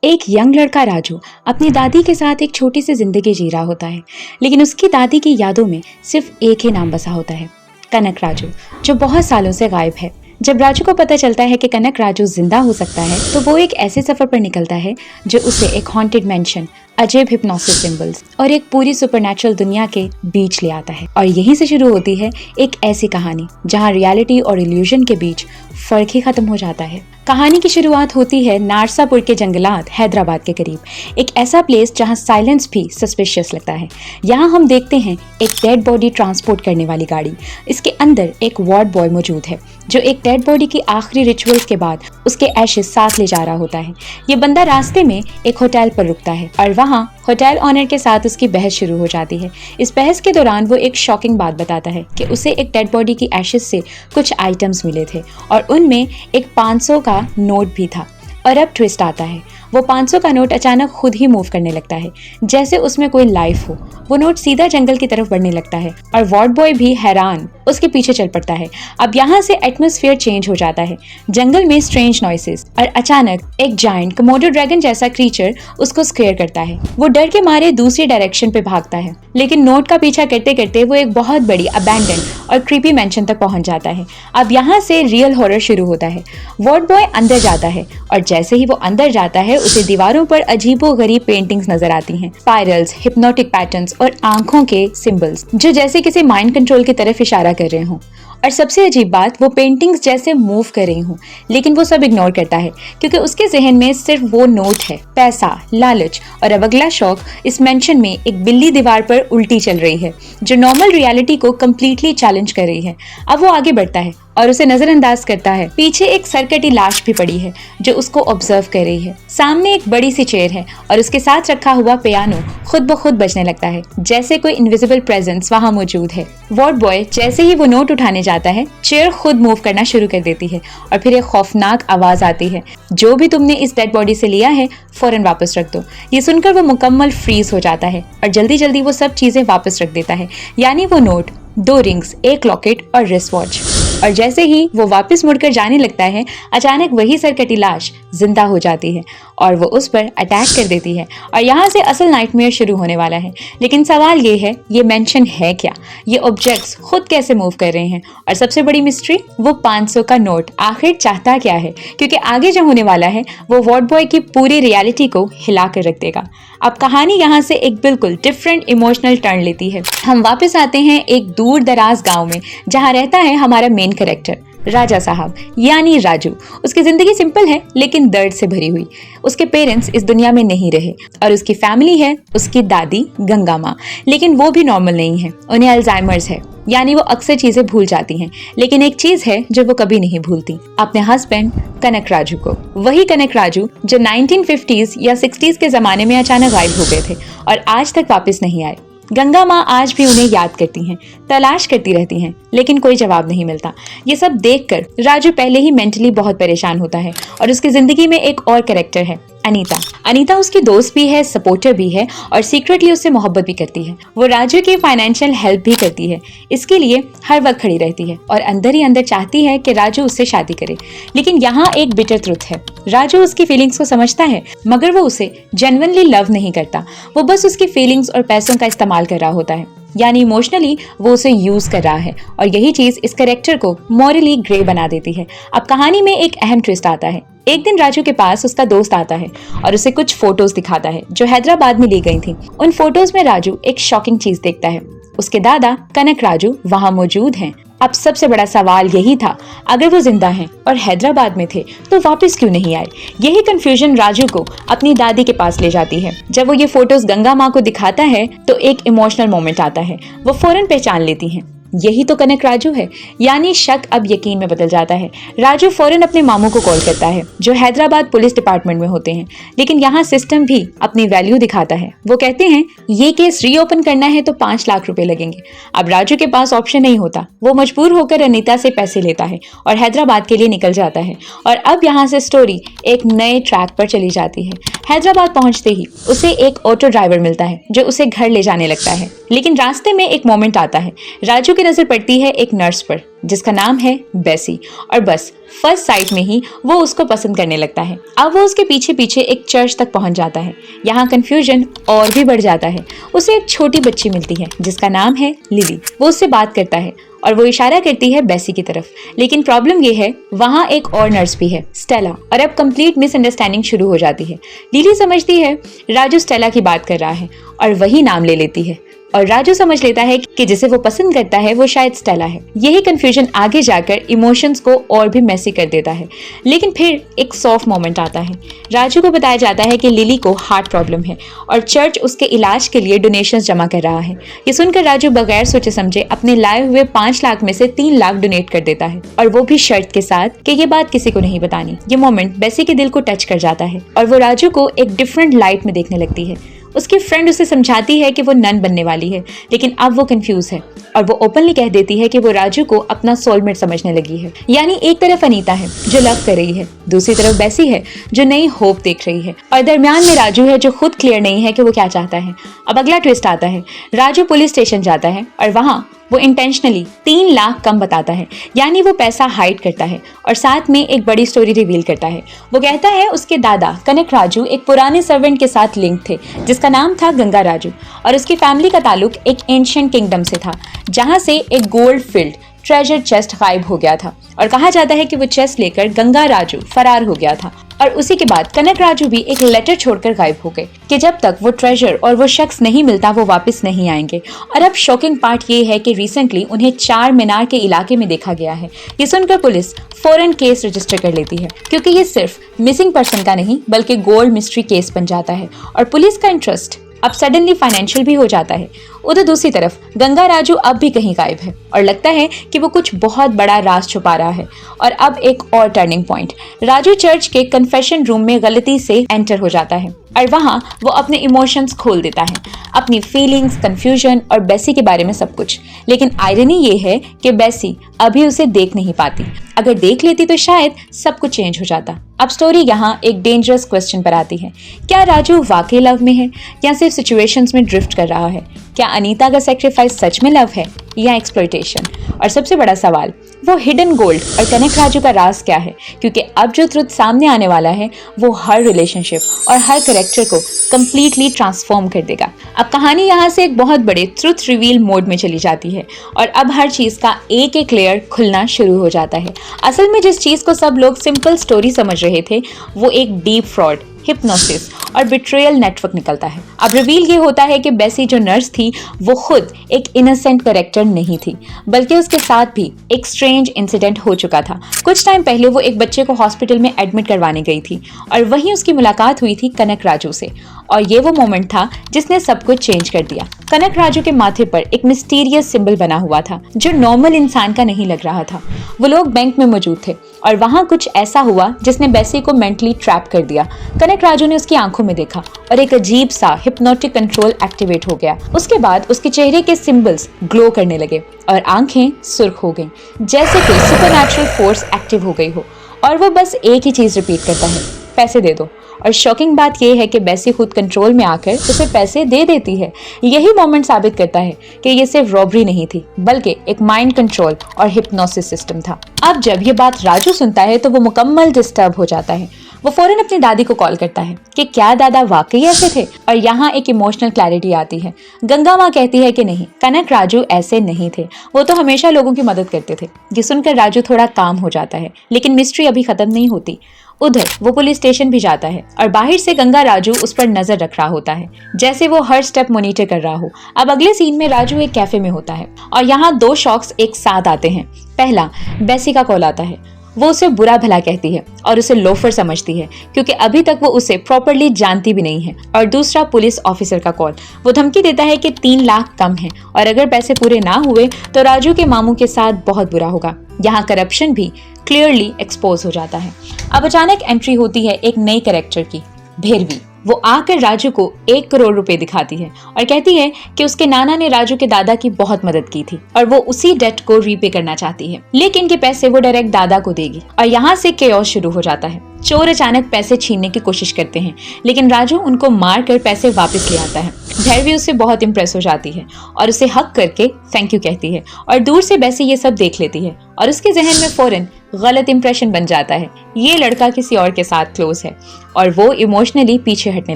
एक यंग लड़का राजू अपनी दादी के साथ एक छोटी सी जिंदगी जी रहा होता है, लेकिन उसकी दादी की यादों में सिर्फ एक ही नाम बसा होता है, कनक राजू, जो बहुत सालों से गायब है। जब राजू को पता चलता है कि कनक राजू जिंदा हो सकता है, तो वो एक ऐसे सफर पर निकलता है जो उसे एक हॉन्टेड मैंशन, अजीब हिप्नोसिस सिंबल्स और एक पूरी सुपरनैचुरल दुनिया के बीच ले आता है। और यहीं से शुरू होती है एक ऐसी कहानी जहां रियलिटी और इल्यूजन के बीच फर्क ही खत्म हो जाता है। कहानी की शुरुआत होती है नारसापुर के जंगलात हैदराबाद के करीब, एक ऐसा प्लेस जहां साइलेंस भी सस्पिशियस लगता है। यहाँ हम देखते हैं एक डेड बॉडी ट्रांसपोर्ट करने वाली गाड़ी। इसके अंदर एक वार्ड बॉय मौजूद है जो एक डेड बॉडी की आखिरी रिचुअल्स के बाद उसके एशेज साथ ले जा रहा होता है। ये बंदा रास्ते में एक होटल पर रुकता है और वहाँ होटल ऑनर के साथ उसकी बहस शुरू हो जाती है। इस बहस के दौरान वो एक शॉकिंग बात बताता है कि उसे एक डेड बॉडी की एशेज से कुछ आइटम्स मिले थे और उनमें एक 500 का नोट भी था। और अब ट्विस्ट आता है, वो 500 का नोट अचानक खुद ही मूव करने लगता है, जैसे उसमें कोई लाइफ हो। वो नोट सीधा जंगल की तरफ बढ़ने लगता है और वार्ड बॉय भी हैरान उसके पीछे चल पड़ता है। अब यहाँ से एटमॉस्फेयर चेंज हो जाता है, जंगल में स्ट्रेंज नॉइसेस और अचानक एक जायंट कोमोडो ड्रैगन जैसा क्रीचर उसको स्केयर करता है। वो डर के मारे दूसरी डायरेक्शन पे भागता है, लेकिन नोट का पीछा करते करते वो एक बहुत बड़ी अबैंडन और क्रीपी मैंशन तक पहुंच जाता है। अब यहाँ से रियल हॉरर शुरू होता है। वार्ड बॉय अंदर जाता है और जैसे ही वो अंदर जाता है उसे दीवारों पर अजीबोगरीब पेंटिंग्स नजर आती हैं, स्पाइरल्स, हिप्नोटिक पैटर्न्स और आंखों के सिंबल्स जो जैसे किसी माइंड कंट्रोल की तरफ इशारा कर रहे हों। और सबसे अजीब बात, वो पेंटिंग्स जैसे मूव कर रही हूँ, लेकिन वो सब इग्नोर करता है क्योंकि उसके जहन में सिर्फ वो नोट है, पैसा, लालच और अब अगला शौक। इस मेंशन में एक बिल्ली दीवार पर उल्टी चल रही है जो नॉर्मल रियलिटी को कम्प्लीटली चैलेंज कर रही है। अब वो आगे बढ़ता है और उसे नजरअंदाज करता है। पीछे एक सरकटी लाश भी पड़ी है जो उसको ऑब्जर्व कर रही है। सामने एक बड़ी सी चेयर है और उसके साथ रखा हुआ पियानो खुद ब खुद बजने लगता है, जैसे कोई इनविजिबल प्रेजेंस वहाँ मौजूद है। वार्ड बॉय जैसे ही वो नोट उठाने जाता है, चेयर खुद मूव करना शुरू कर देती है और फिर एक खौफनाक आवाज आती है, जो भी तुमने इस डेड बॉडी से लिया है फौरन वापस रख दो। ये सुनकर वो मुकम्मल फ्रीज हो जाता है और जल्दी जल्दी वो सब चीजें वापस रख देता है, यानी वो नोट, 2 रिंग्स, एक लॉकेट और रिस्ट वॉच। और जैसे ही वो वापस मुड़कर जाने लगता है, अचानक वही सरकटी लाश जिंदा हो जाती है और वो उस पर अटैक कर देती है। और यहाँ से असल नाइटमेयर शुरू होने वाला है। लेकिन सवाल ये है, ये मेंशन है क्या? ये ऑब्जेक्ट्स खुद कैसे मूव कर रहे हैं? और सबसे बड़ी मिस्ट्री, वो 500 का नोट आखिर चाहता क्या है? क्योंकि आगे जो होने वाला है वो वार्ड बॉय की पूरी रियलिटी को हिला कर रख देगा। अब कहानी यहाँ से एक बिल्कुल डिफरेंट इमोशनल टर्न लेती है। हम वापस आते हैं एक दूर दराज गाँव में जहाँ रहता है हमारा मेन कैरेक्टर राजा साहब, यानी राजू। उसकी जिंदगी सिंपल है लेकिन दर्द से भरी हुई। उसके पेरेंट्स इस दुनिया में नहीं रहे और उसकी फैमिली है उसकी दादी गंगा माँ, लेकिन वो भी नॉर्मल नहीं है, उन्हें अल्जाइमर्स है, यानी वो अक्सर चीजें भूल जाती हैं। लेकिन एक चीज है जो वो कभी नहीं भूलती, अपने हस्बैंड कनक राजू को। वही कनक राजू जो 1950s या 60s के जमाने में अचानक गायब हो गए थे और आज तक वापस नहीं आए। गंगा माँ आज भी उन्हें याद करती हैं, तलाश करती रहती हैं, लेकिन कोई जवाब नहीं मिलता। ये सब देखकर राजू पहले ही मेंटली बहुत परेशान होता है और उसकी जिंदगी में एक और कैरेक्टर है, अनीता। अनीता उसकी दोस्त भी है, सपोर्टर भी है और सीक्रेटली उससे मोहब्बत भी करती है। वो राजू की फाइनेंशियल हेल्प भी करती है, इसके लिए हर वक्त खड़ी रहती है और अंदर ही अंदर चाहती है कि राजू उससे शादी करे। लेकिन यहाँ एक बिटर ट्रुथ है, राजू उसकी फीलिंग्स को समझता है मगर वो उसे जेन्युइनली लव नहीं करता। वो बस उसकी फीलिंग्स और पैसों का इस्तेमाल कर रहा होता है, यानी इमोशनली वो उसे यूज कर रहा है। और यही चीज इस कैरेक्टर को मॉरली ग्रे बना देती है। अब कहानी में एक अहम ट्विस्ट आता है। एक दिन राजू के पास उसका दोस्त आता है और उसे कुछ फोटोज दिखाता है जो हैदराबाद में ली गई थी। उन फोटोज में राजू एक शॉकिंग चीज देखता है, उसके दादा कनक राजू वहाँ मौजूद हैं। अब सबसे बड़ा सवाल यही था, अगर वो जिंदा हैं और हैदराबाद में थे तो वापस क्यों नहीं आए? यही कंफ्यूजन राजू को अपनी दादी के पास ले जाती है। जब वो ये फोटोज गंगा माँ को दिखाता है तो एक इमोशनल मोमेंट आता है, वो फौरन पहचान लेती हैं, यही तो कनक राजू है। यानी शक अब यकीन में बदल जाता है। राजू फौरन अपने मामू को कॉल करता है जो हैदराबाद पुलिस डिपार्टमेंट में होते हैं, लेकिन यहाँ सिस्टम भी अपनी वैल्यू दिखाता है। वो कहते हैं ये केस रीओपन करना है तो 5 लाख रुपए लगेंगे। अब राजू के पास ऑप्शन नहीं होता, वो मजबूर होकर अनीता से पैसे लेता है और हैदराबाद के लिए निकल जाता है। और अब यहाँ से स्टोरी एक नए ट्रैक पर चली जाती है। हैदराबाद पहुंचते ही उसे एक ऑटो ड्राइवर मिलता है जो उसे घर ले जाने लगता है, लेकिन रास्ते में एक मोमेंट आता है। राजू की नजर पड़ती है एक नर्स पर जिसका नाम है बेसी, और बस फर्स्ट साइट में ही वो उसको पसंद करने लगता है। अब वो उसके पीछे पीछे एक चर्च तक पहुंच जाता है। यहाँ कंफ्यूजन और भी बढ़ जाता है। उसे एक छोटी बच्ची मिलती है जिसका नाम है लिली। वो उससे बात करता है और वो इशारा करती है बेसी की तरफ, लेकिन प्रॉब्लम ये है वहाँ एक और नर्स भी है, स्टेला। और अब कंप्लीट मिसअंडरस्टैंडिंग शुरू हो जाती है। लिली समझती है राजू स्टेला की बात कर रहा है और वही नाम ले लेती है, और राजू समझ लेता है कि जिसे वो पसंद करता है वो शायद स्टेला है। यही कंफ्यूजन आगे जाकर इमोशंस को और भी मेसी कर देता है। लेकिन फिर एक सॉफ्ट मोमेंट आता है। राजू को बताया जाता है कि लिली को हार्ट प्रॉब्लम है और चर्च उसके इलाज के लिए डोनेशंस जमा कर रहा है। ये सुनकर राजू बगैर सोचे समझे अपने लाए हुए 5 लाख में से 3 लाख डोनेट कर देता है, और वो भी शर्त के साथ कि ये बात किसी को नहीं बतानी। ये मोमेंट बेसी के दिल को टच कर जाता है और वो राजू को एक डिफरेंट लाइट में देखने लगती है। उसकी फ्रेंड उसे समझाती है कि वो नन बनने वाली है, लेकिन अब वो कंफ्यूज है और वो ओपनली कह देती है कि वो राजू को अपना सोलमेट समझने लगी है। यानी एक तरफ अनीता है जो लव कर रही है, दूसरी तरफ बेसी है जो नई होप देख रही है, और दरमियान में राजू है जो खुद क्लियर नहीं है कि वो क्या चाहता है। अब अगला ट्विस्ट आता है। राजू पुलिस स्टेशन जाता है और वहाँ वो इंटेंशनली 3 लाख कम बताता है, यानी वो पैसा हाइड करता है और साथ में एक बड़ी स्टोरी रिवील करता है। वो कहता है उसके दादा कनक राजू एक पुराने सर्वेंट के साथ लिंक थे जिसका नाम था गंगा राजू, और उसकी फैमिली का ताल्लुक एक एंशिएंट किंगडम से था जहां से एक गोल्ड फील्ड ट्रेजर चेस्ट गायब हो गया था, और कहा जाता है कि वो चेस्ट लेकर गंगा राजू फरार हो गया था। और उसी के बाद कनक राजू भी एक लेटर छोड़कर गायब हो गए कि जब तक वो ट्रेजर और वो शख्स नहीं मिलता वो वापस नहीं आएंगे। और अब शॉकिंग पार्ट ये है कि रिसेंटली उन्हें 4 मीनार के इलाके में देखा गया है। ये सुनकर पुलिस फौरन केस रजिस्टर कर लेती है, क्योंकि ये सिर्फ मिसिंग पर्सन का नहीं बल्कि गोल्ड मिस्ट्री केस बन जाता है, और पुलिस का इंटरेस्ट अब सडनली फाइनेंशियल भी हो जाता है। उधर दूसरी तरफ गंगा राजू अब भी कहीं गायब है और लगता है कि वो कुछ बहुत बड़ा राज छुपा रहा है। और अब एक और टर्निंग पॉइंट। राजू चर्च के कन्फेशन रूम में गलती से एंटर हो जाता है और वहाँ वो अपने इमोशंस खोल देता है, अपनी फीलिंग्स, कंफ्यूजन और बेसी के बारे में सब कुछ। लेकिन आयरनी ये है कि बेसी अभी उसे देख नहीं पाती। अगर देख लेती तो शायद सब कुछ चेंज हो जाता। अब स्टोरी यहाँ एक डेंजरस क्वेश्चन पर आती है। क्या राजू वाकई लव में है या सिर्फ सिचुएशंस में ड्रिफ्ट कर रहा है? क्या अनीता का सेक्रीफाइस सच में लव है या एक्सप्लॉयटेशन? और सबसे बड़ा सवाल, वो हिडन गोल्ड और कनक राजू का राज क्या है? क्योंकि अब जो ट्रुथ सामने आने वाला है वो हर रिलेशनशिप और हर कैरेक्टर को कंप्लीटली ट्रांसफॉर्म कर देगा। अब कहानी यहाँ से एक बहुत बड़े ट्रुथ रिवील मोड में चली जाती है और अब हर चीज का एक एक लेयर खुलना शुरू हो जाता है। असल में जिस चीज को सब लोग सिंपल स्टोरी समझ रहे थे वो एक डीप फ्रॉड, हिप्नोसिस और बिट्रेयल नेटवर्क निकलता है। अब रिवील ये होता है कि बेसी जो नर्स थी वो खुद एक इनोसेंट कैरेक्टर नहीं थी, बल्कि उसके साथ भी एक स्ट्रेंज इंसिडेंट हो चुका था। कुछ टाइम पहले वो एक बच्चे को हॉस्पिटल में एडमिट करवाने गई थी और वहीं उसकी मुलाकात हुई थी कनक राजू से, और ये वो मोमेंट था जिसने सब कुछ चेंज कर दिया। कनक राजू के माथे पर एक मिस्टीरियस सिंबल बना हुआ था जो नॉर्मल इंसान का नहीं लग रहा था। वो लोग बैंक में मौजूद थे और वहाँ कुछ ऐसा हुआ जिसने बेसी को मेंटली ट्रैप कर दिया। कनक राजू ने उसकी आंखों में देखा और एक अजीब सा हिप्नोटिक कंट्रोल एक्टिवेट हो गया। उसके बाद उसके चेहरे के सिंबल्स ग्लो करने लगे और आंखें सुर्ख हो गईं, जैसे कोई सुपरनैचुरल फोर्स एक्टिव हो गई हो। और वो बस एक ही चीज रिपीट करता है, पैसे दे दो। और शॉकिंग बात यह है कि बेसी खुद कंट्रोल में आकर उसे पैसे दे देती है। यही मोमेंट साबित करता है कि ये सिर्फ रॉबरी नहीं थी बल्कि एक माइंड कंट्रोल और हिप्नोसिस सिस्टम था। अब जब ये बात राजू सुनता है तो वो मुकम्मल डिस्टर्ब हो जाता है। वो फौरन अपनी दादी को कॉल करता है कि क्या दादा वाकई ऐसे थे, और यहाँ एक इमोशनल क्लैरिटी आती है। गंगा माँ कहती है कि नहीं, कनक राजू ऐसे नहीं थे, वो तो हमेशा लोगों की मदद करते थे। ये सुनकर राजू थोड़ा काम हो जाता है, लेकिन मिस्ट्री अभी खत्म नहीं होती। उधर वो पुलिस स्टेशन भी जाता है और बाहर से गंगा राजू उस पर नजर रख रहा होता है, जैसे वो हर स्टेप मॉनिटर कर रहा हो। अब अगले सीन में राजू एक कैफे में होता है और यहाँ 2 शॉक्स एक साथ आते हैं। पहला, बेसी का कॉल आता है। वो उसे बुरा भला कहती है और उसे लोफर समझती है क्योंकि अभी तक वो उसे प्रॉपर्ली जानती भी नहीं है। और दूसरा, पुलिस ऑफिसर का कॉल। वो धमकी देता है कि 3 लाख कम है और अगर पैसे पूरे ना हुए तो राजू के मामू के साथ बहुत बुरा होगा। यहाँ करप्शन भी क्लियरली एक्सपोज हो जाता है। अब अचानक एंट्री होती है एक नई कैरेक्टर की, भैरवी। वो आकर राजू को 1 करोड़ रुपए दिखाती है और कहती है कि उसके नाना ने राजू के दादा की बहुत मदद की थी और वो उसी डेट को रीपे करना चाहती है, लेकिन के पैसे वो डायरेक्ट दादा को देगी। और यहाँ से केओस शुरू हो जाता है। चोर अचानक पैसे छीनने की कोशिश करते हैं, लेकिन राजू उनको मार कर पैसे वापस ले आता है। भैरवी उससे बहुत इम्प्रेस हो जाती है और उसे हक करके थैंक यू कहती है और दूर से बैसी ये सब देख लेती है और उसके जहन में फौरन गलत इंप्रेशन बन जाता है, ये लड़का किसी और के साथ क्लोज है और वो इमोशनली पीछे हटने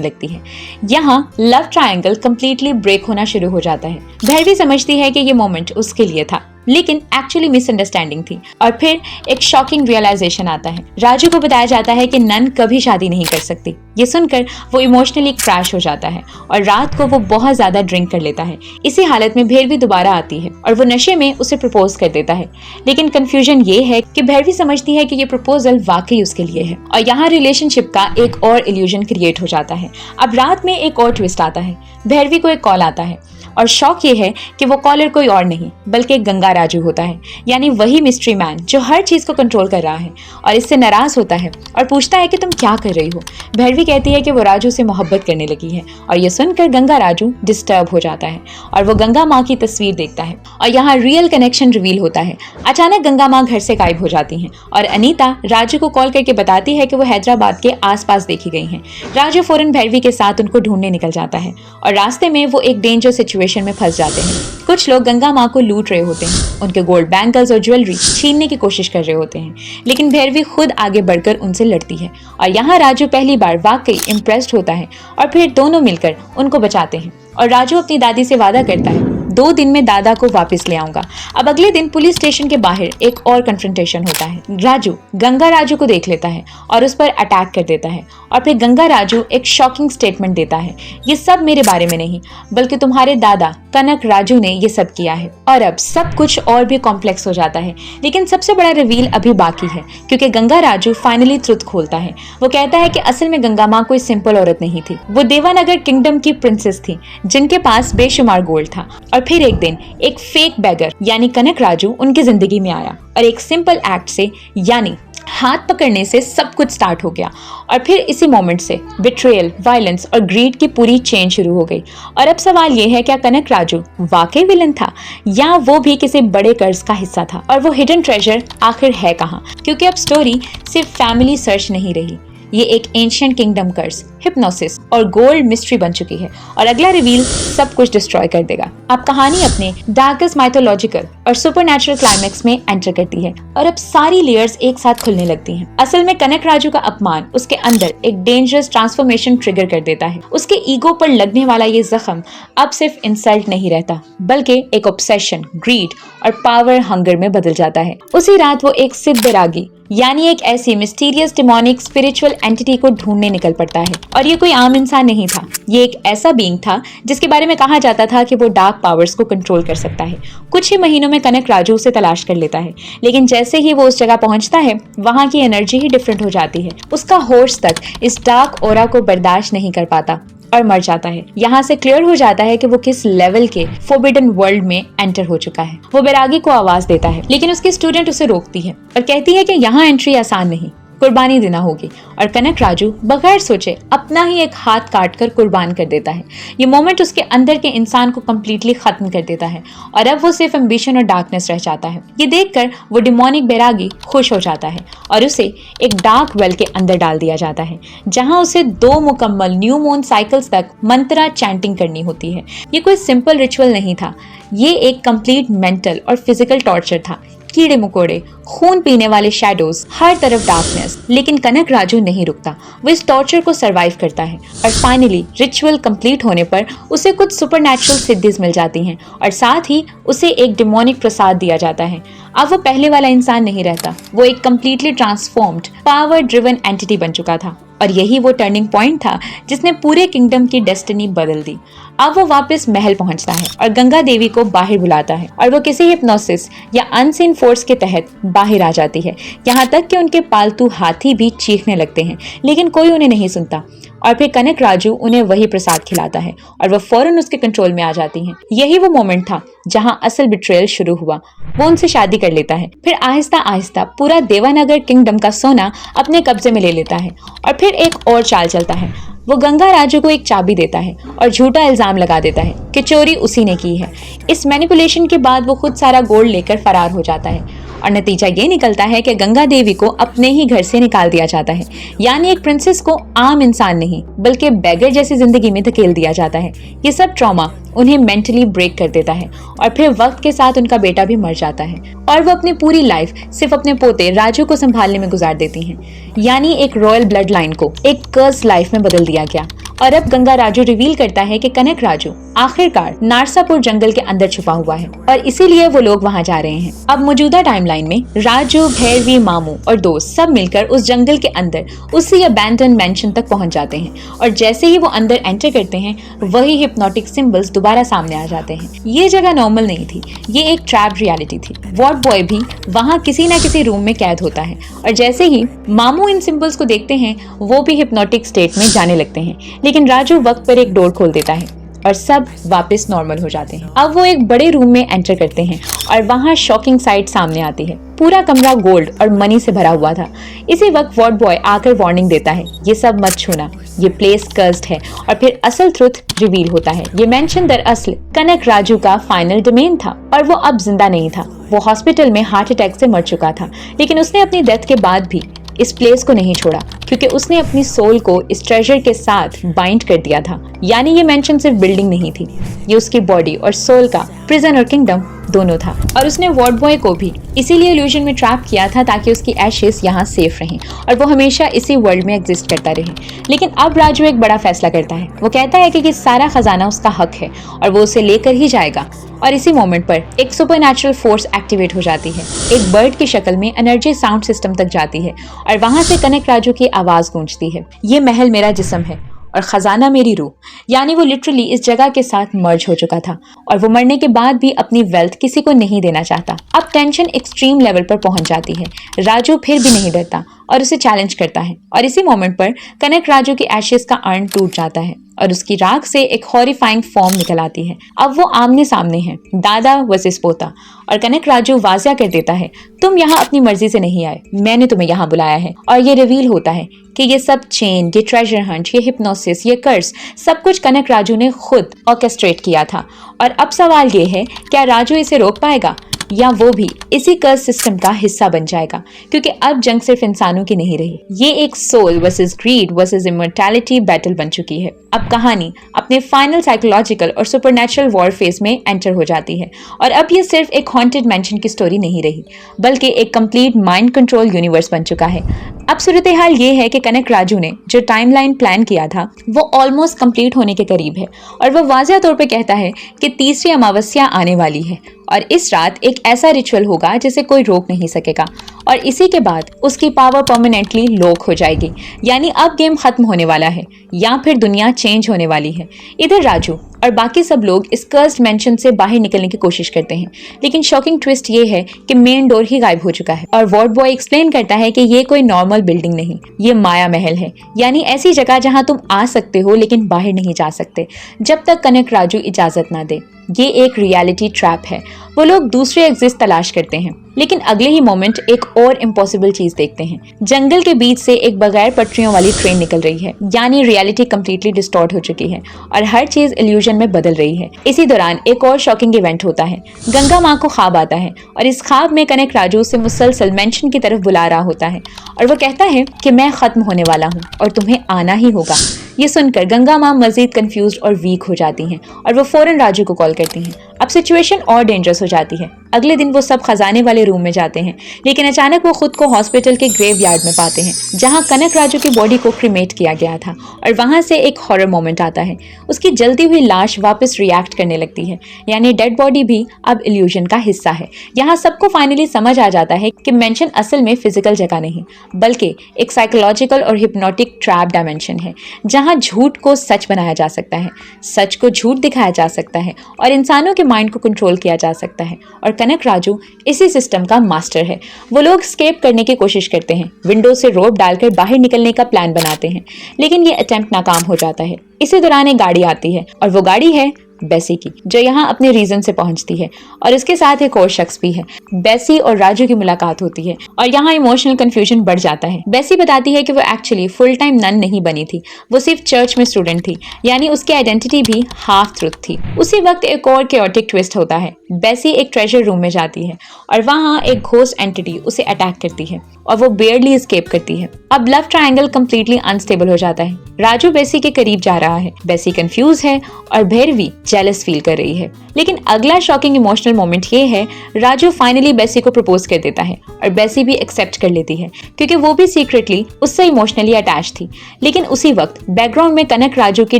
लगती है। यहाँ लव ट्रायंगल कंप्लीटली ब्रेक होना शुरू हो जाता है। भैरवी समझती है कि ये मोमेंट उसके लिए था, लेकिन एक्चुअली मिसअंडरस्टैंडिंग थी। और फिर एक शॉकिंग रियलाइजेशन आता है। राजू को बताया जाता है कि नन कभी शादी नहीं कर सकती। ये सुनकर वो इमोशनली क्रैश हो जाता है और रात को वो बहुत ज्यादा ड्रिंक कर लेता है। इसी हालत में भैरवी दोबारा आती है और वो नशे में उसे प्रपोज कर देता है, लेकिन कंफ्यूजन ये है कि भैरवी समझती है कि ये प्रपोजल वाकई उसके लिए है और यहाँ रिलेशनशिप का एक और इल्यूजन क्रिएट हो जाता है। अब रात में एक और ट्विस्ट आता है। भैरवी को एक कॉल आता है और शौक ये है कि वो कॉलर कोई और नहीं बल्कि गंगा राजू होता है, यानी वही मिस्ट्री मैन जो हर चीज को कंट्रोल कर रहा है। और इससे नाराज होता है और पूछता है कि तुम क्या कर रही हो। भैरवी कहती है कि वो राजू से मोहब्बत करने लगी है और ये सुनकर गंगा राजू डिस्टर्ब हो जाता है और वो गंगा माँ की तस्वीर देखता है और यहाँ रियल कनेक्शन रिवील होता है। अचानक गंगा माँ घर से गायब हो जाती हैं और अनीता राजू को कॉल करके बताती है कि वो हैदराबाद के आसपास देखी गई हैं। राजू फौरन भैरवी के साथ उनको ढूंढने निकल जाता है और रास्ते में वो एक डेंजर सिचुएशन में फंस जाते हैं। कुछ लोग गंगा माँ को लूट रहे होते हैं, उनके गोल्ड बैंगल्स और ज्वेलरी छीनने की कोशिश कर रहे होते हैं, लेकिन भैरवी खुद आगे बढ़कर उनसे लड़ती है और यहाँ राजू पहली बार वाकई इम्प्रेस्ड होता है और फिर दोनों मिलकर उनको बचाते हैं। और राजू अपनी दादी से वादा करता है 2 दिन में दादा को वापस ले आऊंगा। अब अगले दिन पुलिस स्टेशन के बाहर एक और कन्फ्रंटेशन होता है। राजू गंगा राजू को देख लेता है और उस पर अटैक कर देता है और फिर गंगा राजू एक शॉकिंग स्टेटमेंट देता है, ये सब मेरे बारे में नहीं बल्कि तुम्हारे दादा कनक राजू ने ये सब किया है। और अब सब कुछ और भी कॉम्प्लेक्स हो जाता है, लेकिन सबसे बड़ा रिवील अभी बाकी है क्योंकि गंगा राजू फाइनली ट्रुथ खोलता है। वो कहता है कि असल में गंगा माँ कोई सिंपल औरत नहीं थी, वो देवानगर किंगडम की प्रिंसेस थी जिनके पास बेशुमार गोल्ड था। और फिर एक दिन एक फेक बैगर यानी कनक राजू उनकी जिंदगी में आया और एक सिंपल एक्ट से यानी हाथ पकड़ने से सब कुछ स्टार्ट हो गया। और फिर इसी मोमेंट से बिट्रेयल, वायलेंस और ग्रीड की पूरी चेन शुरू हो गई। और अब सवाल ये है, क्या कनक राजू वाकई विलन था या वो भी किसी बड़े कर्ज का हिस्सा था? और वो हिडन ट्रेजर आखिर है कहाँ? क्योंकि अब स्टोरी सिर्फ फैमिली सर्च नहीं रही, ये एक एंशिएंट किंगडम कर्स, हिप्नोसिस और गोल्ड मिस्ट्री बन चुकी है और अगला रिवील सब कुछ डिस्ट्रॉय कर देगा। अब कहानी अपने डार्केस्ट माइथोलॉजिकल और सुपरनैचुरल क्लाइमैक्स में एंटर करती है और अब सारी लेयर्स एक साथ खुलने लगती हैं। असल में कनक राजू का अपमान उसके अंदर एक डेंजरस ट्रांसफॉर्मेशन ट्रिगर कर देता है। उसके ईगो पर लगने वाला ये जख्म अब सिर्फ इंसल्ट नहीं रहता बल्कि एक ऑब्सेशन, ग्रीड और पावर हंगर में बदल जाता है। उसी रात वो एक सिद्ध बैरागी यानी एक ऐसी मिस्टीरियस डिमोनिक स्पिरिचुअल एंटिटी को ढूंढने निकल पड़ता है। और ये कोई आम इंसान नहीं था, ये एक ऐसा बीइंग था जिसके बारे में कहा जाता था कि वो डार्क पावर्स को कंट्रोल कर सकता है। कुछ ही महीनों में कनक राजू उसे तलाश कर लेता है, लेकिन जैसे ही वो उस जगह पहुंचता है वहां की एनर्जी ही डिफरेंट हो जाती है। उसका होश तक इस डार्क ऑरा को बर्दाश्त नहीं कर पाता और मर जाता है। यहाँ से क्लियर हो जाता है कि वो किस लेवल के फोरबिडन वर्ल्ड में एंटर हो चुका है। वो बैरागी को आवाज देता है, लेकिन उसकी स्टूडेंट उसे रोकती है और कहती है कि यहाँ एंट्री आसान नहीं, कुर्बानी देना होगी। और कनक राजू बगैर सोचे अपना ही एक हाथ काट कर कुर्बान कर देता है। ये मोमेंट उसके अंदर के इंसान को कम्प्लीटली खत्म कर देता है और अब वो सिर्फ एम्बिशन और डार्कनेस रह जाता है। ये देखकर वो डिमोनिक बैरागी खुश हो जाता है और उसे एक डार्क वेल के अंदर डाल दिया जाता है, जहां उसे 2 मुकम्मल न्यू मून साइकिल्स तक मंत्रा चैंटिंग करनी होती है। ये कोई सिंपल रिचुअल नहीं था, ये एक कंप्लीट मेंटल और फिजिकल टॉर्चर था। कीड़े मकोड़े, खून पीने वाले शैडोज, हर तरफ डार्कनेस। लेकिन कनक राजू नहीं रुकता, वो इस टॉर्चर को सरवाइव करता है और फाइनली रिचुअल कंप्लीट होने पर उसे कुछ सुपरनैचुरल सिद्धियां मिल जाती हैं और साथ ही उसे एक डिमोनिक प्रसाद दिया जाता है। अब वो पहले वाला इंसान नहीं रहता, वो एक completely transformed power driven entity बन चुका था और यही वो टर्निंग पॉइंट था जिसने पूरे किंगडम की डेस्टिनी बदल दी। अब वो वापस महल पहुंचता है और गंगा देवी को बाहर बुलाता है और वो किसी हिप्नोसिस या अनसीन फोर्स के तहत बाहर आ जाती है। यहाँ तक कि उनके पालतू हाथी भी चीखने लगते हैं, लेकिन कोई उन्हें नहीं सुनता। और फिर कनक राजू उन्हें वही प्रसाद खिलाता है और वो फौरन उसके कंट्रोल में आ जाती हैं। यही वो मोमेंट था जहां असल बिट्रेयल शुरू हुआ। वो उनसे शादी कर लेता है, फिर आहिस्ता आहिस्ता पूरा देवानगर किंगडम का सोना अपने कब्जे में ले लेता है और फिर एक और चाल चलता है। वो गंगा राजू को एक चाबी देता है और झूठा इल्जाम लगा देता है कि चोरी उसी ने की है। इस मैनिपुलेशन के बाद वो खुद सारा गोल्ड लेकर फरार हो जाता है और नतीजा ये निकलता है कि गंगा देवी को अपने ही घर से निकाल दिया जाता है। यानी एक प्रिंसेस को आम इंसान नहीं बल्कि बैगर जैसी जिंदगी में धकेल दिया जाता है। ये सब ट्रॉमा उन्हें मेंटली ब्रेक कर देता है और फिर वक्त के साथ उनका बेटा भी मर जाता है और वो अपनी पूरी लाइफ सिर्फ अपने पोते राजू को संभालने में गुजार देती हैं। यानी एक रॉयल ब्लड लाइन को एक कर्स लाइफ में बदल दिया गया। और अब गंगा राजू रिवील करता है कि कनक राजू आखिरकार नारसापुर जंगल के अंदर छुपा हुआ है और इसीलिए वो लोग वहां जा रहे हैं। अब मौजूदा टाइमलाइन में राजू, भैरवी, मामू और दोस्त सब मिलकर उस जंगल के अंदर उसी अबैंडन मैंशन तक पहुंच जाते हैं और जैसे ही वो अंदर एंटर करते हैं वही हिप्नोटिक सिंबल्स दोबारा सामने आ जाते हैं। ये जगह नॉर्मल नहीं थी, ये एक ट्रैप रियलिटी थी। वार्ड बॉय भी वहाँ किसी न किसी रूम में कैद होता है और जैसे ही मामू इन सिंबल्स को देखते हैं वो भी हिप्नोटिक स्टेट में जाने लगते हैं, लेकिन राजू वक्त पर एक डोर खोल देता है और सब वापस नॉर्मल हो जाते हैं। अब वो एक बड़े रूम में एंटर करते हैं और वहाँ शॉकिंग साइट सामने आती है। पूरा कमरा गोल्ड और मनी से भरा हुआ था। इसी वक्त वार्ड बॉय आकर वार्निंग देता है, ये सब मत छूना, ये प्लेस कर्स्ड है। और फिर असल ट्रुथ रिवील होता है। ये मेंशन दरअसल कनक राजू का फाइनल डोमेन था और वो अब जिंदा नहीं था। वो हॉस्पिटल में हार्ट अटैक से मर चुका था, लेकिन उसने अपनी डेथ के बाद भी इस प्लेस को नहीं छोड़ा क्योंकि उसने अपनी सोल को इस ट्रेजर के साथ बाइंड कर दिया था। यानी ये मेंशन सिर्फ बिल्डिंग नहीं थी, ये उसकी बॉडी और सोल का प्रिजन और किंगडम दोनों था। और उसने वार्ड बॉय को भी इसीलिए इल्यूजन में ट्रैप किया था ताकि उसकी एशेस यहाँ सेफ रहें और वो हमेशा इसी वर्ल्ड में एग्जिस्ट करता रहे। लेकिन अब राजू एक बड़ा फैसला करता है। वो कहता है कि सारा खजाना उसका हक है और वो उसे लेकर ही जाएगा। और इसी मोमेंट पर एक सुपरनैचुरल फोर्स एक्टिवेट हो जाती है। एक बर्ड की शक्ल में एनर्जी साउंड सिस्टम तक जाती है और वहां से कनक राजू की आवाज गूंजती है, ये महल मेरा जिस्म है और खजाना मेरी रूह। यानी वो लिटरली इस जगह के साथ मर्ज हो चुका था और वो मरने के बाद भी अपनी वेल्थ किसी को नहीं देना चाहता। अब टेंशन एक्सट्रीम लेवल पर पहुंच जाती है। राजू फिर भी नहीं डरता और उसे चैलेंज करता है और इसी मोमेंट पर कनक राजू की एशेस का अर्न टूट जाता है और उसकी राख से एक हॉरिफाइंग फॉर्म निकल आती है। अब वो आमने सामने हैं, दादा वर्सेस पोता। और कनक राजू वाजिया कर देता है, तुम यहाँ अपनी मर्जी से नहीं आए, मैंने तुम्हें यहाँ बुलाया है। और ये रिवील होता है कि ये सब चेन, ये ट्रेजर हंट, ये हिप्नोसिस, ये कर्स सब कुछ कनक राजू ने खुद ऑर्केस्ट्रेट किया था। और अब सवाल ये है, क्या राजू इसे रोक पाएगा या वो भी इसी कर्स सिस्टम का हिस्सा बन जाएगा? क्योंकि अब जंग सिर्फ इंसानों की नहीं रही, ये एक soul versus greed versus immortality battle बन चुकी है। अब कहानी अपने फाइनल साइकोलॉजिकल और सुपरनैचुरल वॉर फेज में एंटर हो जाती है और अब ये सिर्फ एक हॉन्टेड मैंशन की स्टोरी नहीं रही बल्कि एक कंप्लीट माइंड कंट्रोल यूनिवर्स बन चुका है। अब सूरत हाल ये है कि कनक राजू ने जो टाइमलाइन प्लान किया था वो ऑलमोस्ट कंप्लीट होने के करीब है और वो वाज़िया तौर पे कहता है कि तीसरी अमावस्या आने वाली है और इस रात एक ऐसा रिचुअल होगा जिसे कोई रोक नहीं सकेगा और इसी के बाद उसकी पावर परमानेंटली लॉक हो जाएगी। यानी अब गेम खत्म होने वाला है या फिर दुनिया चेंज होने वाली है। इधर राजू और बाकी सब लोग इस कर्स्ड मेंशन से बाहर निकलने की कोशिश करते हैं, लेकिन शॉकिंग ट्विस्ट ये है कि मेन डोर ही गायब हो चुका है और वार्ड बॉय एक्सप्लेन करता है कि ये कोई नॉर्मल बिल्डिंग नहीं, ये माया महल है। यानी ऐसी जगह जहां तुम आ सकते हो लेकिन बाहर नहीं जा सकते जब तक कनक राजू इजाजत ना दे। ये एक रियलिटी ट्रैप है। वो लोग दूसरे एग्जिस्ट तलाश करते हैं, लेकिन अगले ही मोमेंट एक और इम्पॉसिबल चीज देखते हैं। जंगल के बीच से एक बगैर पटरियों वाली ट्रेन निकल रही है। यानी रियलिटी कंप्लीटली डिस्टॉर्ट हो चुकी है और हर चीज इल्यूजन में बदल रही है। इसी दौरान एक और शॉकिंग इवेंट होता है। गंगा माँ को ख्वाब आता है और इस ख्वाब में कनक राजू उसे मुसलसल मेंशन की तरफ बुला रहा होता है और वो कहता है कि मैं खत्म होने वाला हूँ और तुम्हें आना ही होगा। ये सुनकर गंगा माँ मजीद कंफ्यूज और वीक हो जाती हैं और वो फौरन राजू को कॉल करती हैं। अब सिचुएशन और डेंजरस हो जाती है। अगले दिन वो सब खजाने वाले रूम में जाते हैं, लेकिन अचानक वो खुद को हॉस्पिटल के ग्रेवयार्ड में पाते हैं जहां कनक राजू की बॉडी को क्रीमेट किया गया था और वहां से एक हॉरर मोमेंट आता है। उसकी जलती हुई लाश वापस रिएक्ट करने लगती है, यानी डेड बॉडी भी अब इल्यूजन का हिस्सा है। यहाँ सबको फाइनली समझ आ जाता है कि मेंशन असल में फिजिकल जगह नहीं बल्कि एक साइकोलॉजिकल और हिप्नोटिक ट्रैप डायमेंशन है जहाँ झूठ को सच बनाया जा सकता है, सच को झूठ दिखाया जा सकता है और इंसानों के माइंड को कंट्रोल किया जा सकता है। और कनक राजू इसी सिस्टम का मास्टर है। वो लोग स्केप करने की कोशिश करते हैं, विंडो से रोप डालकर बाहर निकलने का प्लान बनाते हैं, लेकिन ये अटेम्प्ट नाकाम हो जाता है। इसी दौरान एक गाड़ी आती है और वो गाड़ी है बेसी की, जो यहाँ अपने रीजन से पहुंचती है और इसके साथ एक और शख्स भी है। बेसी और राजू की मुलाकात होती है और यहाँ इमोशनल कंफ्यूजन बढ़ जाता है। बेसी बताती है कि वो एक्चुअली फुल टाइम नन नहीं बनी थी, वो सिर्फ चर्च में स्टूडेंट थी, यानी उसकी आइडेंटिटी भी हाफ ट्रुथ थी। उसी वक्त एक और केओटिक ट्विस्ट होता है। बेसी एक ट्रेजर रूम में जाती है और वहाँ एक घोस्ट एंटिटी उसे अटैक करती है और वो बेयरली एस्केप करती है। अब लव ट्रायंगल कंप्लीटली अनस्टेबल हो जाता है। राजू बेसी के करीब जा रहा है, बेसी कंफ्यूज है और भैरवी जेलस फील कर रही है। लेकिन अगला शॉकिंग इमोशनल मोमेंट ये है, राजू फाइनली बेसी को प्रपोज कर देता है और बेसी भी एक्सेप्ट कर लेती है क्योंकि वो भी सीक्रेटली उससे इमोशनली अटैच थी। लेकिन उसी वक्त बैकग्राउंड में कनक राजू की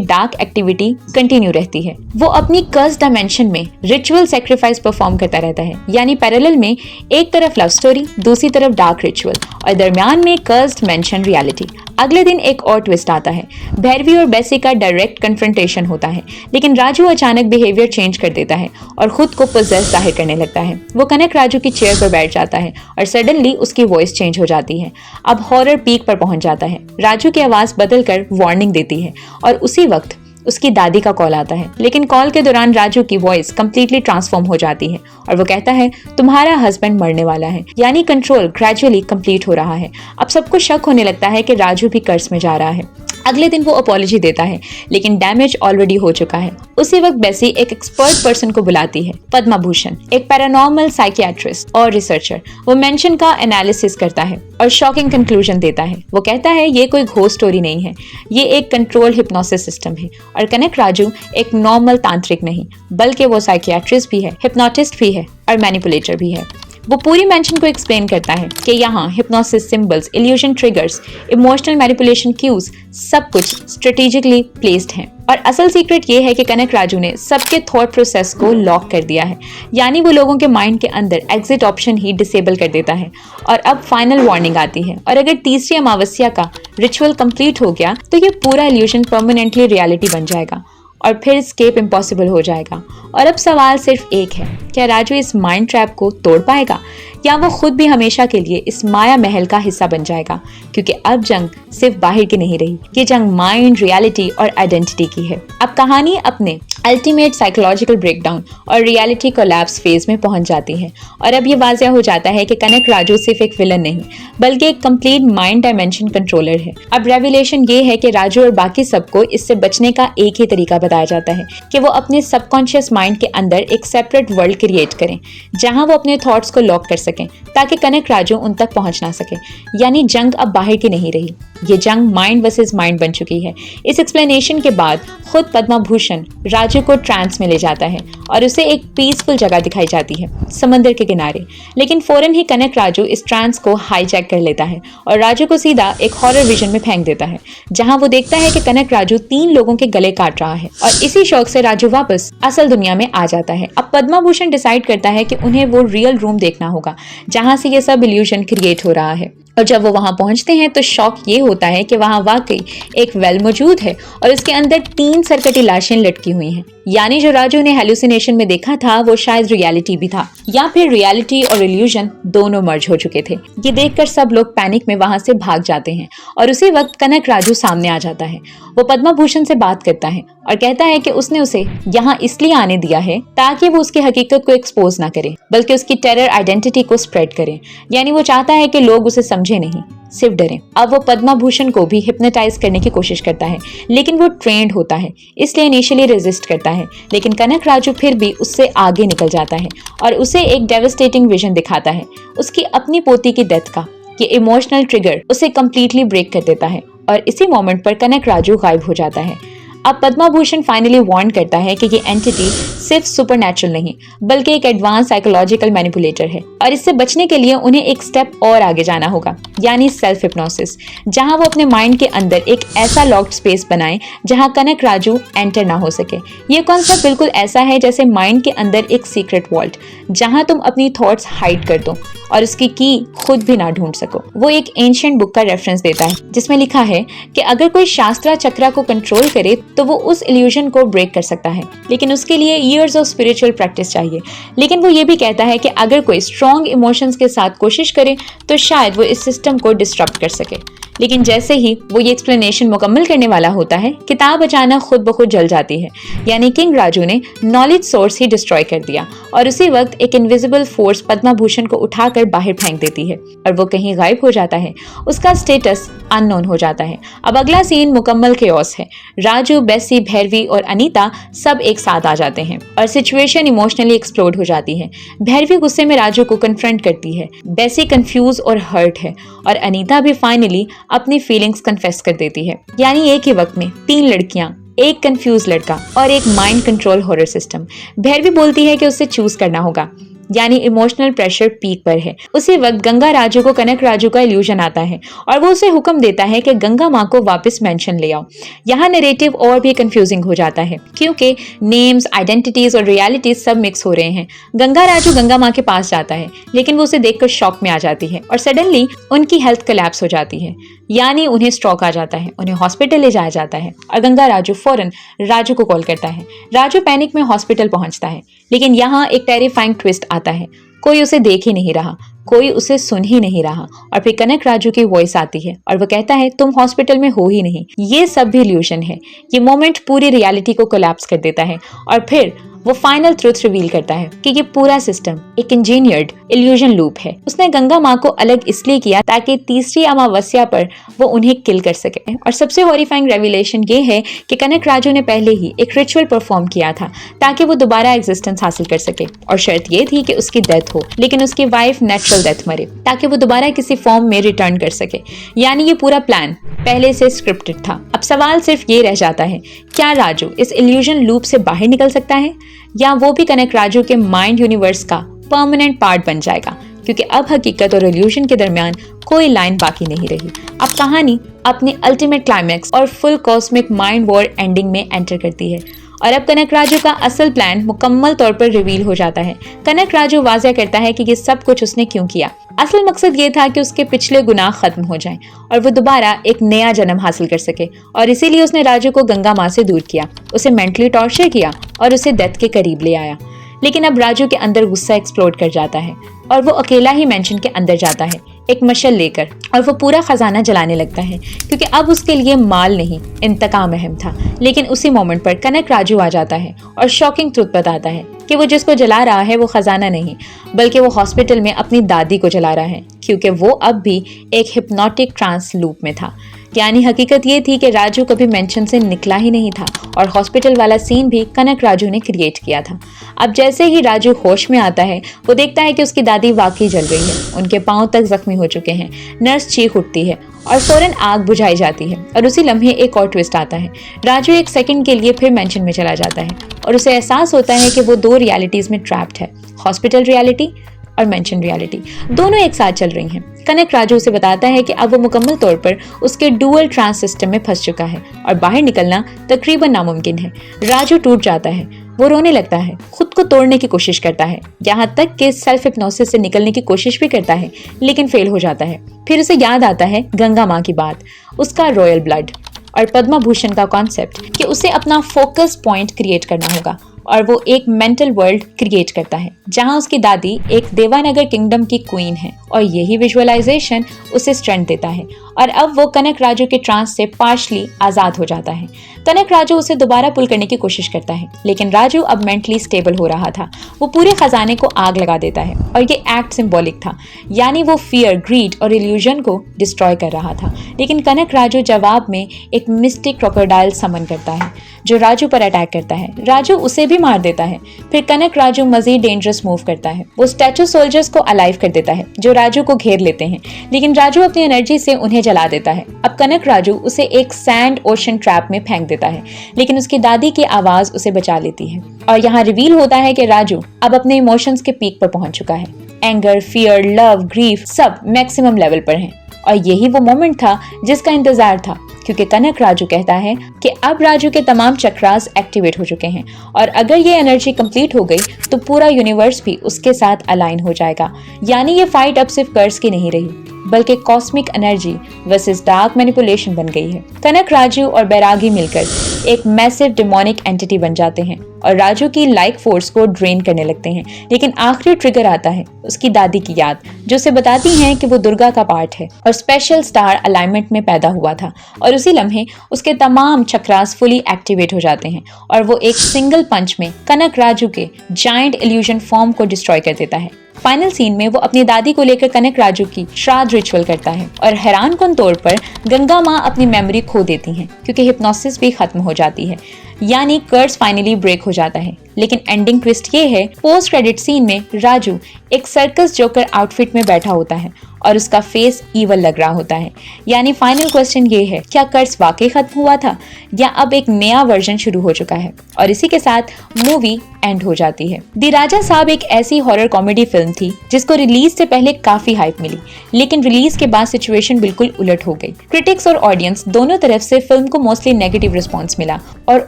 डार्क एक्टिविटी कंटिन्यू रहती है। वो अपनी कर्स डायमेंशन में रिचुअल सेक्रीफाइस परफॉर्म करता रहता है, यानी पैरेलल में एक तरफ लव स्टोरी, दूसरी तरफ डार्क रिचुअल और दरमियान में कर्स्ड मेंशन रियलिटी। अगले दिन एक और ट्विस्ट आता है। भैरवी और बेसी का डायरेक्ट कन्फ्रंटेशन होता है, लेकिन राजू अचानक बिहेवियर चेंज कर देता है और खुद को पोजेस जाहिर करने लगता है। वो कनक राजू की चेयर पर बैठ जाता है और सडनली उसकी वॉइस चेंज हो जाती है। अब हॉरर पीक पर पहुंच जाता है। राजू की आवाज बदलकर वार्निंग देती है और उसी वक्त उसकी दादी का कॉल आता है। लेकिन कॉल के दौरान राजू की वॉइस कंप्लीटली ट्रांसफॉर्म हो जाती है और वो कहता है, तुम्हारा हस्बैंड मरने वाला है, यानी कंट्रोल ग्रेजुअली कंप्लीट हो रहा है। अब सबको शक होने लगता है कि राजू भी कर्ज में जा रहा है। अगले दिन वो अपॉलॉजी देता है, लेकिन डैमेज ऑलरेडी हो चुका है। उसी वक्त बेसी एक एक्सपर्ट पर्सन को बुलाती है, पद्मा भूषण, एक पैरानॉर्मल साइकियाट्रिस्ट और रिसर्चर। वो मेंशन का एनालिसिस करता है और शॉकिंग कंक्लूजन देता है। वो कहता है ये कोई घोस्ट स्टोरी नहीं है, ये एक कंट्रोल हिप्नोसिस सिस्टम है और कनक राजू एक नॉर्मल तांत्रिक नहीं, बल्कि वो साइकियाट्रिस्ट भी है, हिप्नोटिस्ट भी है और मैनिपुलेटर भी है। वो पूरी मेंशन को एक्सप्लेन करता है कि यहाँ hypnosis symbols, illusion triggers, emotional manipulation cues सब कुछ स्ट्रेटेजिकली प्लेस्ड हैं। और असल सीक्रेट ये है कि कनक राजू ने सबके थॉट प्रोसेस को लॉक कर दिया है, यानी वो लोगों के माइंड के अंदर एग्जिट ऑप्शन ही डिसेबल कर देता है। और अब फाइनल वार्निंग आती है, और अगर तीसरी अमावस्या का रिचुअल कंप्लीट हो गया तो ये पूरा इल्यूजन परमानेंटली रियलिटी बन जाएगा और फिर एस्केप इम्पॉसिबल हो जाएगा। और अब सवाल सिर्फ एक है, क्या राजू इस माइंड ट्रैप को तोड़ पाएगा या वो खुद भी हमेशा के लिए इस माया महल का हिस्सा बन जाएगा? क्योंकि अब जंग सिर्फ बाहर की नहीं रही, ये जंग माइंड, रियलिटी और आइडेंटिटी की है। अब कहानी अपने अल्टीमेट साइकोलॉजिकल ब्रेकडाउन और रियलिटी कोलैप्स फेज में पहुंच जाती है और अब ये वाज़ह हो जाता है कि कनक राजू सिर्फ एक विलन नहीं, बल्कि एक कंप्लीट माइंड डायमेंशन कंट्रोलर है। अब रेवलेशन ये है कि राजू और बाकी सबको इससे बचने का एक ही तरीका बताया जाता है कि वो अपने सबकॉन्शियस माइंड के अंदर एक सेपरेट वर्ल्ड क्रिएट करें, जहां वो अपने थॉट्स को लॉक कर सकें ताकि कनक राजू उन तक पहुंच ना सके। यानी जंग अब बाहर की नहीं रही, ये जंग माइंड वर्सेस माइंड बन चुकी है। इस एक्सप्लेनेशन के बाद खुद पद्मा भूषण राजू को ट्रांस में ले जाता है और उसे एक पीसफुल जगह दिखाई जाती है, समंदर के किनारे। लेकिन फौरन ही कनक राजू इस ट्रांस को हाईजैक कर लेता है और राजू को सीधा एक हॉरर विजन में फेंक देता है, जहां वो देखता है कि कनक राजू 3 लोगों के गले काट रहा है। और इसी शौक से राजू वापस असल दुनिया में आ जाता है। अब पद्मा भूषण डिसाइड करता है कि उन्हें वो रियल रूम देखना होगा जहां से ये सब इल्यूजन क्रिएट हो रहा है। और जब वो वहां पहुंचते हैं तो शौक ये होता है कि वहां वाकई एक वेल मौजूद है और उसके अंदर 3 सरकटी लाशें लटकी हुई हैं। यानी जो राजू ने हेलुसिनेशन में देखा था वो शायद रियलिटी भी था, या फिर रियलिटी और इल्यूजन दोनों मर्ज हो चुके थे। ये देखकर सब लोग पैनिक में वहां से भाग जाते हैं और उसी वक्त कनक राजू सामने आ जाता है। वो पद्मा भूषण से बात करता है और कहता है कि उसने उसे यहाँ इसलिए आने दिया है ताकि वो उसकी हकीकत को एक्सपोज ना करे, बल्कि उसकी टेरर आइडेंटिटी को स्प्रेड करे। यानी वो चाहता है कि लोग उसे समझे नहीं, सिर्फ डरे। अब वो पद्मा भूषण को भी हिप्नोटाइज करने की कोशिश करता है, लेकिन वो ट्रेंड होता है, इसलिए इनिशियली रेजिस्ट करता है। लेकिन कनक राजू फिर भी उससे आगे निकल जाता है और उसे एक डेवास्टेटिंग विजन दिखाता है उसकी अपनी पोती की डेथ का। ये इमोशनल ट्रिगर उसे कंप्लीटली ब्रेक कर देता है और इसी मोमेंट पर कनक राजू गायब हो जाता है। अब पद्मा भूषण फाइनली वार्न करता है कि ये एंटिटी सिर्फ सुपरनैचुरल नहीं, बल्कि एक एडवांस साइकोलॉजिकल मैनिपुलेटर है और इससे बचने के लिए उन्हें एक स्टेप और आगे जाना होगा, यानी सेल्फ हिप्नोसिस, जहां वो अपने माइंड के अंदर एक ऐसा लॉक्ड स्पेस बनाएं जहां कनक राजू एंटर ना हो सके। ये कॉन्सेप्ट बिल्कुल ऐसा है जैसे माइंड के अंदर एक सीक्रेट वॉल्ट, जहां तुम अपनी थॉट्स हाइड कर दो और उसकी की खुद भी ना ढूंढ सको। वो एक एंशिएंट बुक का रेफरेंस देता है जिसमें लिखा है कि अगर कोई शास्त्रा चक्रा को कंट्रोल करे तो वो उस इल्यूजन को ब्रेक कर सकता है, लेकिन उसके लिए ईयर्स ऑफ स्पिरिचुअल प्रैक्टिस चाहिए। लेकिन वो ये भी कहता है कि अगर कोई स्ट्रॉन्ग इमोशंस के साथ कोशिश करे तो शायद वो इस सिस्टम को डिस्टर्ब कर सके। लेकिन जैसे ही वो ये एक्सप्लेनेशन मुकम्मल करने वाला होता है, किताब अचानक खुद ब खुद जल जाती है। यानी किंग राजू ने नॉलेज सोर्स ही डिस्ट्रॉय कर दिया और उसी वक्त एक इनविजिबल फोर्स पद्मा भूषण को उठाकर बाहर फेंक देती है और वो कहीं गायब हो जाता है। उसका स्टेटस अननोन हो जाता है। अब अगला सीन मुकम्मल केओस है। राजू, बेसी, भैरवी और अनीता सब एक साथ आ जाते हैं और सिचुएशन इमोशनली एक्सप्लोड हो जाती है। भैरवी गुस्से में राजू को कन्फ्रंट करती है, बेसी कंफ्यूज और हर्ट है और अनीता भी फाइनली अपनी फीलिंग्स कन्फेस कर देती है। यानी एक ही वक्त में 3 लड़कियां, एक कंफ्यूज लड़का और एक mind control horror system. Bhairavi बोलती है कि उसे चूज करना होगा, यानी इमोशनल प्रेशर पीक पर है। उसी वक्त गंगा राजू को कनक राजू का इल्यूजन आता है और वो उसे हुक्म देता है कि गंगा माँ को वापस मेंशन ले आओ। यहाँ नैरेटिव और भी कंफ्यूजिंग हो जाता है क्योंकि नेम्स, आइडेंटिटीज और रियलिटीज सब मिक्स हो रहे हैं। गंगा राजू गंगा माँ के पास जाता है लेकिन वो उसे देखकर शॉक में आ जाती है और सडनली उनकी हेल्थ कोलैप्स हो जाती है, यानी उन्हें स्ट्रोक आ जाता है। उन्हें हॉस्पिटल ले जाया जाता है और गंगा राजू फौरन राजू को कॉल करता है। राजू पैनिक में हॉस्पिटल पहुंचता है लेकिन यहाँ एक टेरिफाइंग ट्विस्ट आता है। कोई उसे देख ही नहीं रहा, कोई उसे सुन ही नहीं रहा और फिर कनक राजू की वॉइस आती है और वो कहता है तुम हॉस्पिटल में हो ही नहीं, ये सब भी इल्यूजन है। ये मोमेंट पूरी रियलिटी को कोलैप्स कर देता है और फिर वो फाइनल ट्रुथ रिवील करता है कि ये पूरा सिस्टम एक इंजीनियर्ड इल्यूजन लूप है। उसने गंगा माँ को अलग इसलिए किया ताकि तीसरी अमावस्या पर वो उन्हें किल कर सके। और सबसे हॉरिफाइंग रेवलेशन ये है कि कनक राजू ने पहले ही एक रिचुअल परफॉर्म किया था ताकि वो दोबारा एग्जिस्टेंस हासिल कर सके और शर्त ये थी कि उसकी डेथ हो लेकिन उसकी वाइफ नेचुरल डेथ मरे ताकि वो दोबारा किसी फॉर्म में रिटर्न कर सके। यानी ये पूरा प्लान पहले से स्क्रिप्टेड था। अब सवाल सिर्फ ये रह जाता है, क्या राजू इस इल्यूजन लूप से बाहर निकल सकता है या वो भी कनक राजू के माइंड यूनिवर्स का परमानेंट पार्ट बन जाएगा? क्योंकि अब हकीकत और इल्यूजन के दरमियान कोई लाइन बाकी नहीं रही। अब कहानी अपने अल्टीमेट क्लाइमैक्स और full cosmic mind war ending में एंटर करती है और अब कनक राजू का असल प्लान मुकम्मल तौर पर रिवील हो जाता है। कनक राजू वाज़ेह करता है कि ये सब कुछ उसने क्यों किया। असल मकसद ये था कि उसके पिछले गुनाह खत्म हो जाएं और वो दोबारा एक नया जन्म हासिल कर सके और इसीलिए उसने राजू को गंगा माँ से दूर किया, उसे मेंटली टॉर्चर किया और उसे डेथ के करीब ले आया। लेकिन अब राजू के अंदर गुस्सा एक्सप्लोड कर जाता है और वो अकेला ही मेंशन के अंदर जाता है एक मशल लेकर और वो पूरा खजाना जलाने लगता है क्योंकि अब उसके लिए माल नहीं इंतकाम अहम था। लेकिन उसी मोमेंट पर कनक राजू आ जाता है और शॉकिंग ट्रुथ बताता है कि वो जिसको जला रहा है वो खजाना नहीं बल्कि वो हॉस्पिटल में अपनी दादी को जला रहा है क्योंकि वो अब भी एक हिप्नोटिक ट्रांस लूप में था। यानी हकीकत ये थी कि राजू कभी मेंशन से निकला ही नहीं था और हॉस्पिटल वाला सीन भी कनक राजू ने क्रिएट किया था। अब जैसे ही राजू होश में आता है वो देखता है कि उसकी दादी वाकई जल गई है, उनके पांव तक जख्मी हो चुके हैं। नर्स चीख उठती है और फौरन आग बुझाई जाती है और उसी लम्हे एक और ट्विस्ट आता है। राजू एक सेकंड के लिए फिर मेंशन में चला जाता है और उसे एहसास होता है कि वो 2 रियलिटीज में ट्रैप्ड है, हॉस्पिटल रियलिटी और मेंशन रियलिटी, दोनों एक साथ चल रही हैं। कनक राजू उसे बताता है कि अब वो मुकम्मल तौर पर उसके डुअल ट्रांस सिस्टम में फंस चुका है और बाहर निकलना तकरीबन नामुमकिन है। राजू टूट जाता है, वो रोने लगता है, खुद को तोड़ने की कोशिश करता है, यहाँ तक कि सेल्फ हिप्नोसिस से निकलने की कोशिश भी करता है लेकिन फेल हो जाता है। फिर उसे याद आता है गंगा माँ की बात, उसका रॉयल ब्लड और पद्मा भूषण का कॉन्सेप्ट कि उसे अपना फोकस पॉइंट क्रिएट करना होगा और वो एक मेंटल वर्ल्ड क्रिएट करता है जहां उसकी दादी एक देवानगर किंगडम की क्वीन है और यही विजुअलाइजेशन उसे स्ट्रेंथ देता है और अब वो कनक राजू के ट्रांस से पार्शली आजाद हो जाता है। कनक राजू उसे दोबारा पुल करने की कोशिश करता है लेकिन राजू अब मेंटली स्टेबल हो रहा था। वो पूरे खजाने को आग लगा देता है और ये एक्ट सिंबॉलिक था, यानी वो फियर, ग्रीड और इल्यूजन को डिस्ट्रॉय कर रहा था। लेकिन कनक राजू जवाब में एक मिस्टिक क्रोकोडाइल समन करता है जो राजू पर अटैक करता है। राजू उसे भी मार देता है। फिर कनक राजू मजीद डेंजरस मूव करता है, वो स्टैचू सोल्जर्स को अलाइव कर देता है जो राजू को घेर लेते हैं लेकिन राजू अपनी एनर्जी से उन्हें जला देता है। अब कनक राजू उसे एक सैंड ओशन ट्रैप में फेंक देता है लेकिन उसकी दादी की आवाज उसे बचा लेती है और यहाँ रिवील होता है कि राजू अब अपने इमोशंस के पीक पर पहुंच चुका है। एंगर, फियर, लव, ग्रीफ सब मैक्सिमम लेवल पर हैं और यही वो मोमेंट था जिसका इंतजार था क्योंकि कनक राजू कहता है कि अब राजू के तमाम चक्रास एक्टिवेट हो चुके हैं और अगर ये एनर्जी कंप्लीट हो गई तो पूरा यूनिवर्स भी उसके साथ अलाइन हो जाएगा। यानी ये फाइट अब सिर्फ कर्स की नहीं रही, बल्कि cosmic energy versus dark manipulation बन गई है। कनक, राजू और बैरागी मिलकर एक मैसिव डिमोनिक एंटिटी बन जाते हैं और राजू की लाइफ फोर्स को ड्रेन करने लगते हैं। लेकिन आखिरी ट्रिगर आता है उसकी दादी की याद, जो उसे बताती है कि वो दुर्गा का पार्ट है और स्पेशल स्टार अलाइनमेंट में पैदा हुआ था। और उसी लम्हे उसके तमाम चक्रास फुली एक्टिवेट हो जाते हैं और वो एक सिंगल पंच में कनक राजू के जायंट इल्यूजन फॉर्म को डिस्ट्रॉय कर देता है। फाइनल सीन में वो अपनी दादी को लेकर कनक राजू की श्राद्ध रिचुअल करता है और हैरानकुन तौर पर गंगा माँ अपनी मेमोरी खो देती हैं क्योंकि हिप्नोसिस भी खत्म हो जाती है, यानी कर्स फाइनली ब्रेक हो जाता है। लेकिन एंडिंग ट्विस्ट ये है, पोस्ट क्रेडिट सीन में राजू एक सर्कस जोकर आउटफिट में बैठा होता है और उसका फेस ईवल लग रहा होता है। यानी फाइनल क्वेश्चन ये है, क्या कर्स वाकई खत्म हुआ था या अब एक नया वर्जन शुरू हो चुका है? और इसी के साथ मूवी एंड हो जाती है। दी राजा साहब एक ऐसी हॉरर कॉमेडी फिल्म थी जिसको रिलीज से पहले काफी हाइप मिली, लेकिन रिलीज के बाद सिचुएशन बिल्कुल उलट हो गई। क्रिटिक्स और ऑडियंस दोनों तरफ से फिल्म को मोस्टली नेगेटिव रिस्पॉन्स मिला और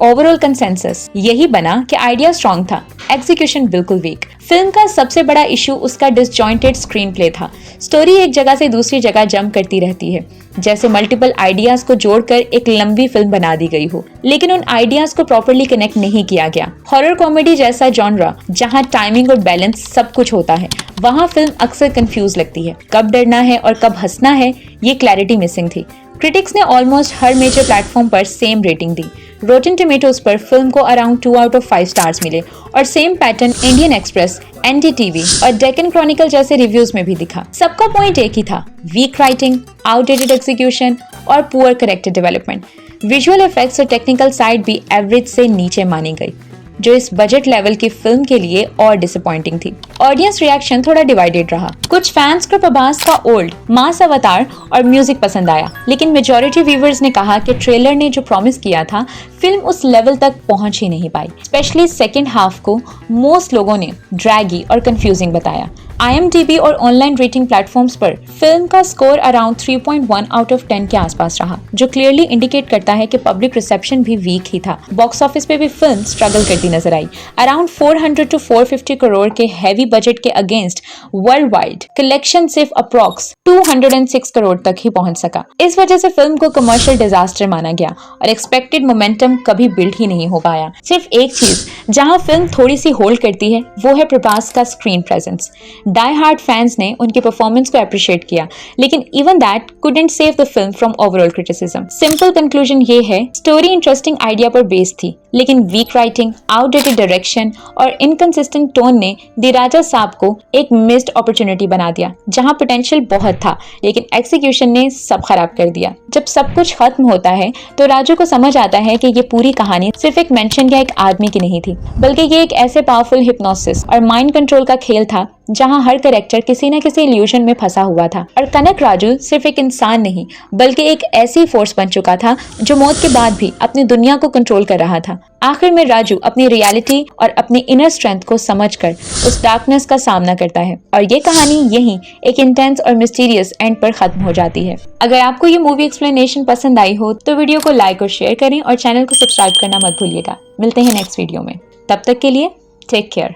ओवरऑल कंसेंसस यही बना कि आइडिया स्ट्रॉन्ग था, एग्जीक्यूशन बिल्कुल वीक। फिल्म का सबसे बड़ा इशू उसका डिसजॉइंटेड स्क्रीन प्ले था। स्टोरी एक जगह से दूसरी जगह जंप करती रहती है, जैसे मल्टीपल आइडियाज को जोड़कर एक लंबी फिल्म बना दी गई हो, लेकिन उन आइडियाज को प्रॉपर्ली कनेक्ट नहीं किया गया। हॉरर कॉमेडी जैसा जॉनरा जहां टाइमिंग और बैलेंस सब कुछ होता है, वहां फिल्म अक्सर कंफ्यूज लगती है। कब डरना है और कब हंसना है, ये क्लैरिटी मिसिंग थी। क्रिटिक्स ने ऑलमोस्ट हर मेजर प्लेटफॉर्म पर सेम रेटिंग दी। रोटेन टोमेटोज पर फिल्म को अराउंड 2 आउट ऑफ 5 स्टार्स मिले और same pattern Indian express, NDTV और डेक्कन क्रॉनिकल जैसे रिव्यूज में भी दिखा। सबका पॉइंट एक ही था, वीक राइटिंग, आउटडेटेड एग्जीक्यूशन और poor character development. Visual effects और टेक्निकल साइड भी एवरेज से नीचे मानी गई, जो इस बजट लेवल की फिल्म के लिए और डिसअपॉइंटिंग थी। ऑडियंस रिएक्शन थोड़ा डिवाइडेड रहा। कुछ फैंस को प्रभास का ओल्ड मास अवतार और म्यूजिक पसंद आया, लेकिन मेजॉरिटी व्यूअर्स ने कहा कि ट्रेलर ने जो प्रॉमिस किया था, फिल्म उस लेवल तक पहुंच ही नहीं पाई। स्पेशली सेकेंड हाफ को मोस्ट लोगों ने ड्रैगी और कंफ्यूजिंग बताया। IMDb और ऑनलाइन रेटिंग प्लेटफॉर्म्स पर फिल्म का स्कोर अराउंड 3.1 आउट ऑफ 10 के आसपास रहा, जो क्लियरली इंडिकेट करता है कि पब्लिक रिसेप्शन भी वीक ही था। बॉक्स ऑफिस पे भी फिल्म स्ट्रगल करती नजर आई। अराउंड 400 to 450 करोड़ के हैवी बजट के अगेंस्ट वर्ल्ड वाइड कलेक्शन सिर्फ अप्रॉक्स 206 करोड़ तक ही पहुंच सका। इस वजह से फिल्म को कमर्शियल डिजास्टर माना गया और एक्सपेक्टेड मोमेंटम कभी बिल्ड ही नहीं हो पाया। सिर्फ एक चीज जहां फिल्म थोड़ी सी होल्ड करती है, वो है प्रभास का screen presence. Die hard fans ने उनके परफॉर्मेंस को अप्रिशिएट किया, लेकिन even that couldn't save the film from overall criticism. Simple conclusion ये है, स्टोरी इंटरेस्टिंग आइडिया पर बेस्ड थी, लेकिन वीक राइटिंग, आउटडेटेड डायरेक्शन और इनकंसिस्टेंट टोन ने दी राजा साहब को एक मिस्ड अपॉर्चुनिटी बना दिया। जहां पोटेंशियल बहुत था, लेकिन एग्जीक्यूशन ने सब खराब कर दिया। जब सब कुछ खत्म होता है तो राजू को समझ आता है कि ये पूरी कहानी सिर्फ एक मेंशन या एक आदमी की नहीं थी, बल्कि ये एक ऐसे पावरफुल हिप्नोसिस और माइंड कंट्रोल का खेल था जहां हर कैरेक्टर किसी न किसी इल्यूजन में फंसा हुआ था। और कनक राजू सिर्फ एक इंसान नहीं, बल्कि एक ऐसी फोर्स बन चुका था जो मौत के बाद भी अपनी दुनिया को कंट्रोल कर रहा था। आखिर में राजू अपनी रियलिटी और अपनी इनर स्ट्रेंथ को समझकर उस डार्कनेस का सामना करता है और ये कहानी यहीं एक इंटेंस और मिस्टीरियस एंड पर खत्म हो जाती है। अगर आपको ये मूवी एक्सप्लेनेशन पसंद आई हो तो वीडियो को लाइक और शेयर करें और चैनल को सब्सक्राइब करना मत भूलिएगा। मिलते हैं नेक्स्ट वीडियो में, तब तक के लिए टेक केयर।